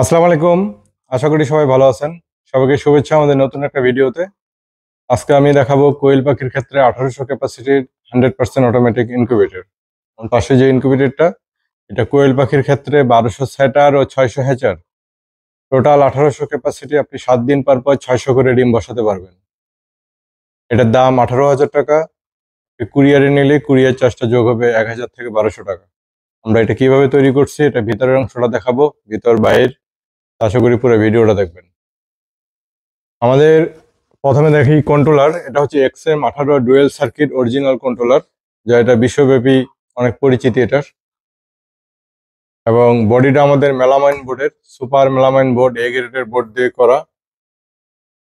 আসসালামু আলাইকুম। আশা করি সবাই ভালো আছেন। সবাইকে শুভেচ্ছা আমাদের নতুন একটা ভিডিওতে। আজকে আমি দেখাবো কোয়েল পাখির ক্ষেত্রে 1800 ক্যাপাসিটির 100% অটোমেটিক ইনকিউবেটর। আমার পাশে যে ইনকিউবেটরটা, এটা কোয়েল পাখির ক্ষেত্রে 1200 সেটার ও 600 হ্যাচার। টোটাল 1800 ক্যাপাসিটি, আপনি 7 দিন পর পর 600 করে ডিম বসাতে পারবেন। এটার দাম 18,000 টাকা। কুরিয়ারে নিলে কুরিয়ার চার্জটা যোগ হবে 1000 থেকে 1200 টাকা। আমরা এটা কিভাবে তৈরি করছি, এটা ভিতরের অংশটা দেখাবো, ভিতর বাইর। আশা করি পুরো ভিডিওটা দেখবেন। আমাদের প্রথমে দেখি কন্ট্রোলার। এটা হচ্ছে XM18 dual circuit original controller, যা এটা বিশ্বব্যাপী অনেক পরিচিতি এটার। এবং বডিটা আমাদের মেলামাইন বোর্ডের, সুপার মেলামাইন বোর্ড, এ গ্রেডের বোর্ড দিয়ে করা।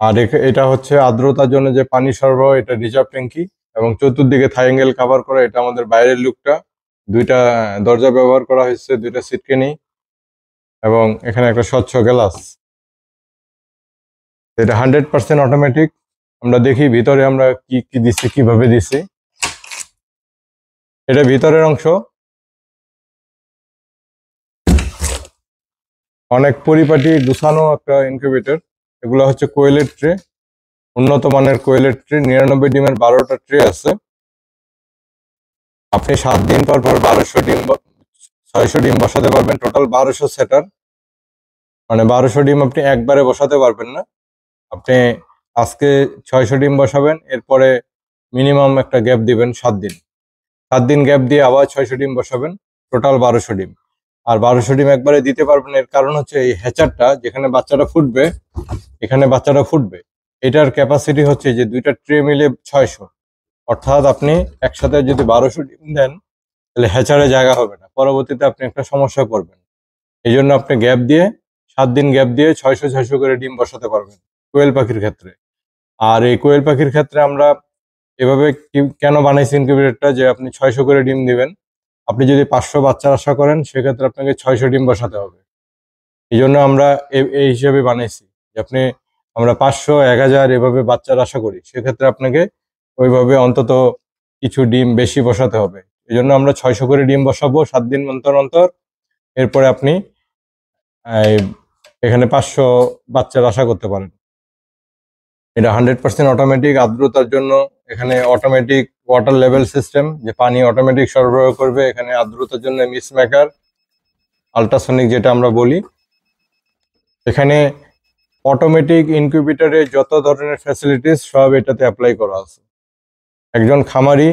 আর এটা হচ্ছে আর্দ্রতার জন্য যে পানি সরবরাহ, এটা রিজার্ভ ট্যাঙ্কি। এবং চতুর্দিকে থাই অ্যাঙ্গেল কাভার করা। এটা আমাদের বাইরের লুকটা, দুইটা দরজা ব্যবহার করা হয়েছে, দুইটা সিটকেনি, এবং এখানে একটা স্বচ্ছ গ্লাস। এটা 100% অটোমেটিক। আমরা দেখি ভিতরে আমরা কি কি দিচ্ছি, কিভাবে দিচ্ছি। এটা ভিতরের অংশ, অনেক পরিপাটি গুছানো একটা ইনকিউবেটর। এগুলো হচ্ছে কোয়েলের ট্রে, উন্নত মানের কোয়েলের ট্রে। 99 ডিমের 12টা ট্রে আছে। আপনি 7 দিন পর পর 600 ডিম বসাতে পারবেন। টোটাল 1200 সেটার, মানে 1200 ডিম আপনি একবারে বসাতে পারবেন না। আপনি আজকে 600 ডিম বসাবেন, এরপরে মিনিমাম একটা গ্যাপ দিবেন 7 দিন। 7 দিন গ্যাপ দিয়ে আবার 600 ডিম বসাবেন, টোটাল 1200 ডিম। আর 1200 ডিম একবারে দিতে পারবেন, এর কারণ হচ্ছে এই হ্যাচারটা যেখানে বাচ্চাটা ফুটবে, এখানে বাচ্চাটা ফুটবে, এটার ক্যাপাসিটি হচ্ছে যে দুইটা ট্রে মিলে 600। অর্থাৎ আপনি একসাথে যদি 1200 ডিম দেন, তাহলে হ্যাচারে জায়গা হবে না, পরবর্তীতে আপনি একটা সমস্যা করবেন। এই জন্য আপনি গ্যাপ দিয়ে, 7 দিন গ্যাপ দিয়ে 600 করে ডিম বসাতে পারবেন কোয়েল পাখির ক্ষেত্রে। আর এই কোয়েল পাখির ক্ষেত্রে আমরা এভাবে কেন বানাইছি ইনকিউবেটরটা, যে আপনি 600 করে ডিম দিবেন। আপনি যদি 500 বাচ্চার আশা করেন, সেক্ষেত্রে আপনাকে 600 ডিম বসাতে হবে। এই জন্য আমরা এই হিসেবে বানাইছি যে আমরা 500, 1000 এভাবে বাচ্চার আশা করি, সেক্ষেত্রে আপনাকে ওইভাবে অন্তত কিছু ডিম বেশি বসাতে হবে। এই জন্য আমরা 600 করে ডিম বসাবো 7 দিন অন্তর অন্তর। এরপরে আপনি এখানে 500 বাচ্চার আশা করতে পারেন। এটা 100% অটোমেটিক। আর্দ্রতার জন্য এখানে অটোমেটিক ওয়াটার লেভেল সিস্টেম, যে পানি অটোমেটিক সরবরাহ করবে। এখানে আর্দ্রতার জন্য মিস মেকার, আল্ট্রাসনিক যেটা আমরা বলি। এখানে অটোমেটিক ইনকিউবেটরে যত ধরনের ফ্যাসিলিটিস সব এটাতে অ্যাপ্লাই করা আছে। একজন খামারি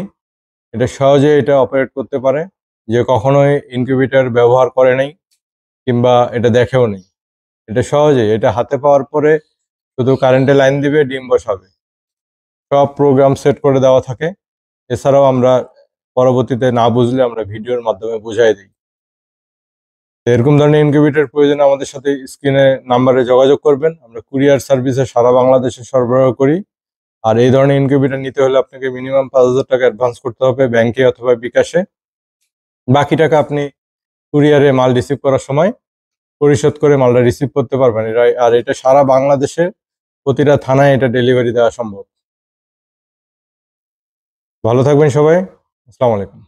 এটা সহজে এটা অপারেট করতে পারে, যে কখনোই ইনকিউবেটর ব্যবহার করে নাই কিংবা এটা দেখেও নেই। এটা সহজে এটা হাতে পাওয়ার পরে শুধু কারেন্টে লাইন দিবে, ডিম বসাবে। সব প্রোগ্রাম সেট করে দেওয়া থাকে। এছাড়াও আমরা পরবর্তীতে না বুঝলে আমরা ভিডিওর মাধ্যমে বুঝাই দিই। এরকম ধরনের ইনকিউবেটর প্রয়োজনে আমাদের সাথে স্ক্রিনে নাম্বারে যোগাযোগ করবেন। আমরা কুরিয়ার সার্ভিসে সারা বাংলাদেশে সরবরাহ করি। আর এই ধরনের ইনকিউবেটর নিতে হলে আপনাকে মিনিমাম 5000 টাকা অ্যাডভান্স করতে হবে ব্যাংকে অথবা বিকাশে। বাকি টাকা আপনি কুরিয়ারে মাল রিসিভ করার সময় পরিশোধ করে মালটা রিসিভ করতে পারবেন। আর এটা সারা বাংলাদেশে প্রতিটা থানায় এটা ডেলিভারি দেওয়া সম্ভব। ভালো থাকবেন সবাই। আসসালামু আলাইকুম।